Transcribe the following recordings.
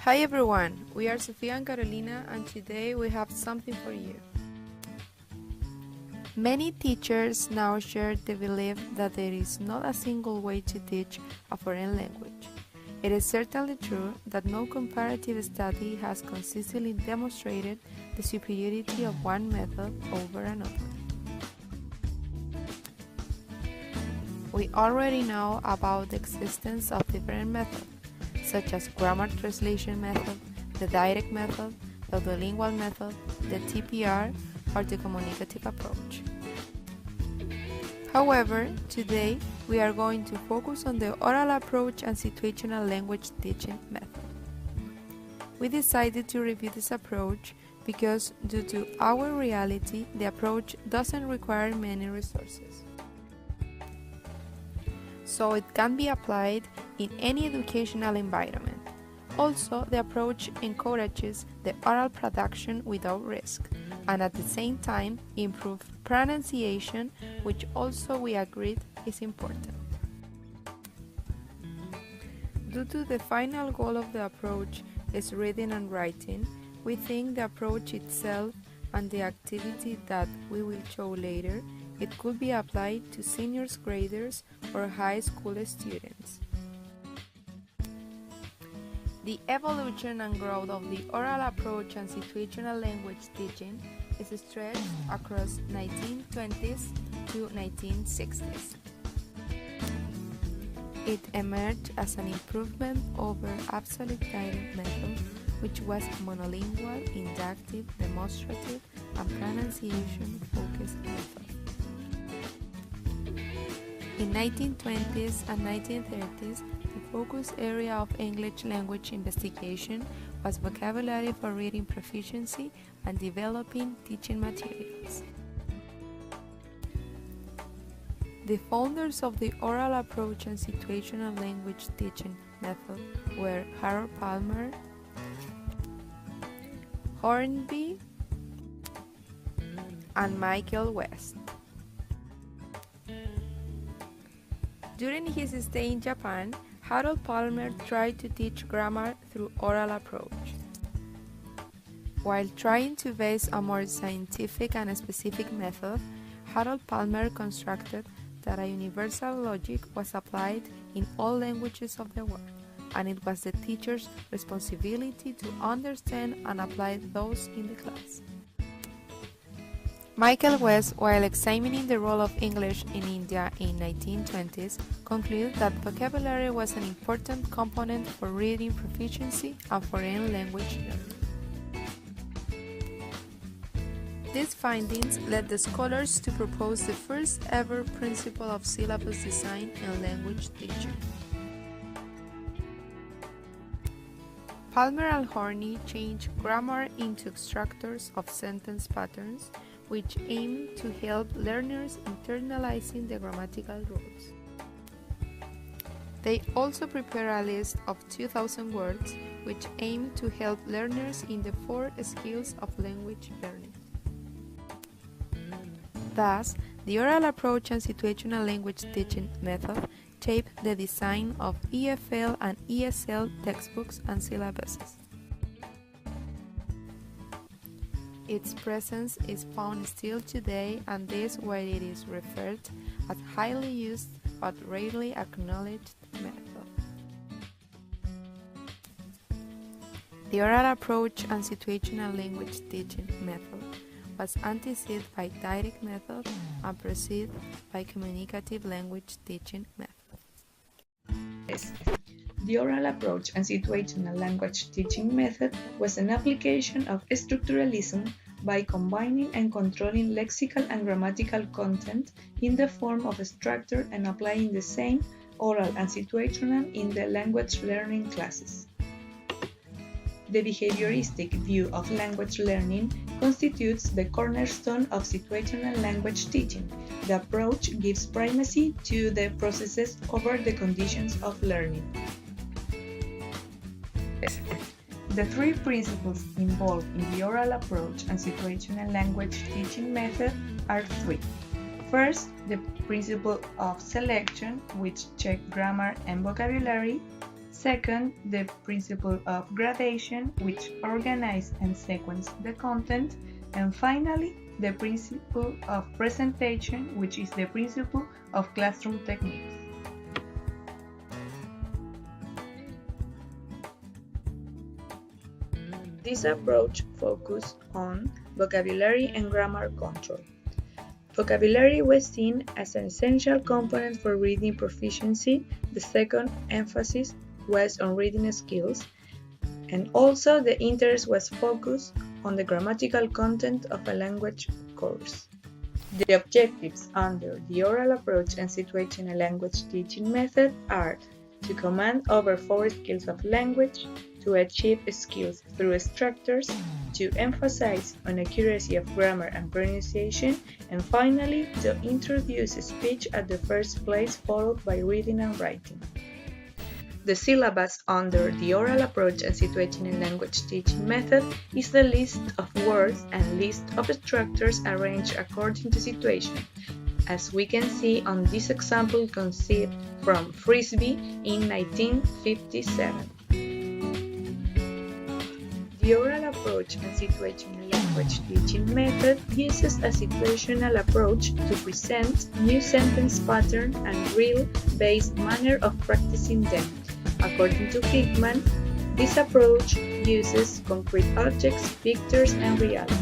Hi everyone, we are Sofia and Carolina, and today we have something for you. Many teachers now share the belief that there is not a single way to teach a foreign language. It is certainly true that no comparative study has consistently demonstrated the superiority of one method over another. We already know about the existence of different methods, such as grammar translation method, the direct method, the bilingual method, the TPR, or the communicative approach. However, today we are going to focus on the oral approach and situational language teaching method. We decided to review this approach because, due to our reality, the approach doesn't require many resources. So it can be applied in any educational environment. Also, the approach encourages the oral production without risk, and at the same time improve pronunciation, which also we agreed is important. Due to the final goal of the approach is reading and writing, we think the approach itself and the activity that we will show later, it could be applied to senior graders or high school students. The evolution and growth of the oral approach and situational language teaching is stretched across 1920s to 1960s. It emerged as an improvement over absolute direct method, which was monolingual, inductive, demonstrative, and pronunciation-focused method. In 1920s and 1930s, the focus area of English language investigation was vocabulary for reading proficiency and developing teaching materials. The founders of the oral approach and situational language teaching method were Harold Palmer, Hornby, and Michael West. During his stay in Japan, Harold Palmer tried to teach grammar through oral approach. While trying to base a more scientific and specific method, Harold Palmer constructed that a universal logic was applied in all languages of the world, and it was the teacher's responsibility to understand and apply those in the class. Michael West, while examining the role of English in India in 1920s, concluded that vocabulary was an important component for reading proficiency and foreign language learning. These findings led the scholars to propose the first ever principle of syllabus design in language teaching. Palmer and Horney changed grammar into structures of sentence patterns, which aim to help learners internalizing the grammatical rules. They also prepare a list of 2,000 words, which aim to help learners in the 4 skills of language learning. Thus, the oral approach and situational language teaching method shaped the design of EFL and ESL textbooks and syllabuses. Its presence is found still today, and this is why it is referred as highly used but rarely acknowledged method. The oral approach and situational language teaching method was anteceded by direct method and preceded by communicative language teaching method. The oral approach and situational language teaching method was an application of structuralism by combining and controlling lexical and grammatical content in the form of a structure and applying the same oral and situational in the language learning classes. The behavioristic view of language learning constitutes the cornerstone of situational language teaching. The approach gives primacy to the processes over the conditions of learning. The 3 principles involved in the oral approach and situational language teaching method are 3. First, the principle of selection, which checks grammar and vocabulary. Second, the principle of gradation, which organizes and sequences the content. And finally, the principle of presentation, which is the principle of classroom techniques. This approach focuses on vocabulary and grammar control. Vocabulary was seen as an essential component for reading proficiency. The second emphasis was on reading skills, and also the interest was focused on the grammatical content of a language course. The objectives under the oral approach and situational language teaching method are to command over 4 skills of language, to achieve skills through structures, to emphasize on accuracy of grammar and pronunciation, and finally, to introduce speech at the first place, followed by reading and writing. The syllabus under the oral approach and situational language teaching method is the list of words and list of structures arranged according to situation, as we can see on this example conceived from Frisbee in 1957. The oral approach and situational language teaching method uses a situational approach to present new sentence patterns and drill-based manner of practicing them. According to Hickman, this approach uses concrete objects, pictures, and reality.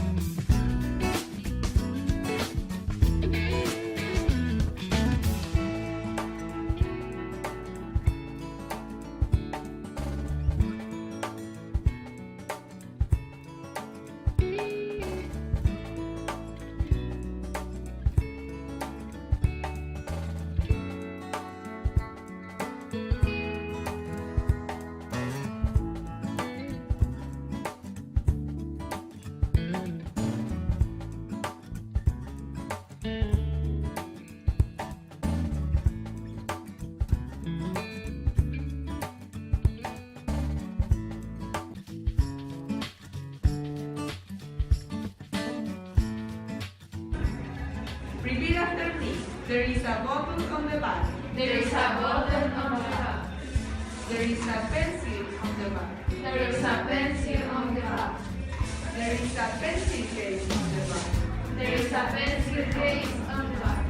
Repeat after me. There is a bottle on the back. There is a button on the back. There is a pencil on the back. There is a pencil on the back. There is a pencil case on the back. There is a pencil case on the back.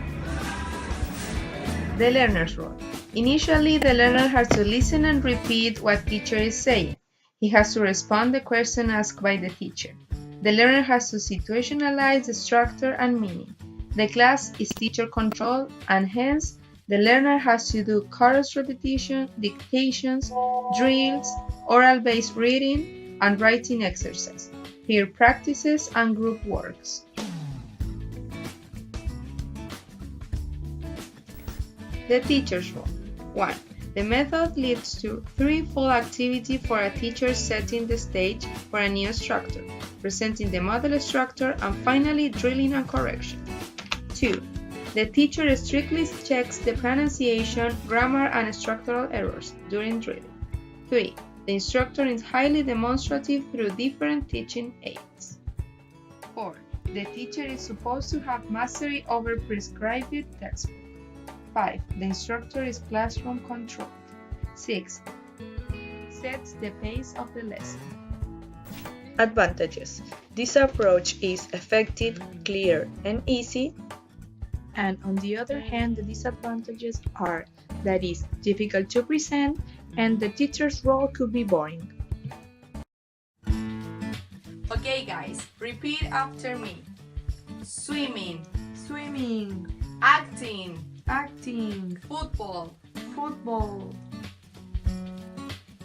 The learner's role. Initially, the learner has to listen and repeat what teacher is saying. He has to respond the question asked by the teacher. The learner has to situationalize the structure and meaning. The class is teacher controlled, and hence the learner has to do chorus repetition, dictations, drills, oral-based reading, and writing exercise, peer practices, and group works. The teacher's role. 1. The method leads to threefold activity for a teacher setting the stage for a new structure, presenting the model structure, and finally drilling and correction. 2. The teacher strictly checks the pronunciation, grammar, and structural errors during drilling. 3. The instructor is highly demonstrative through different teaching aids. 4. The teacher is supposed to have mastery over prescribed textbook. 5. The instructor is classroom controlled. 6. Sets the pace of the lesson. Advantages. This approach is effective, clear, and easy. And on the other hand, the disadvantages are that it's difficult to present and the teacher's role could be boring. Okay guys, repeat after me. Swimming, Swimming, acting, acting, football, football,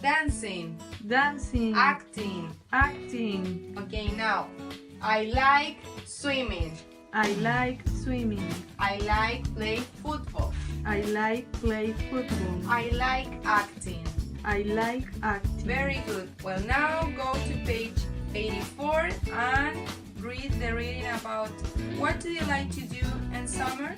dancing, dancing, acting. acting. Okay, now, I like swimming. I like swimming. I like play football. I like play football. I like acting. I like acting. Very good. Well, now go to page 84 and read the reading about what do you like to do in summer?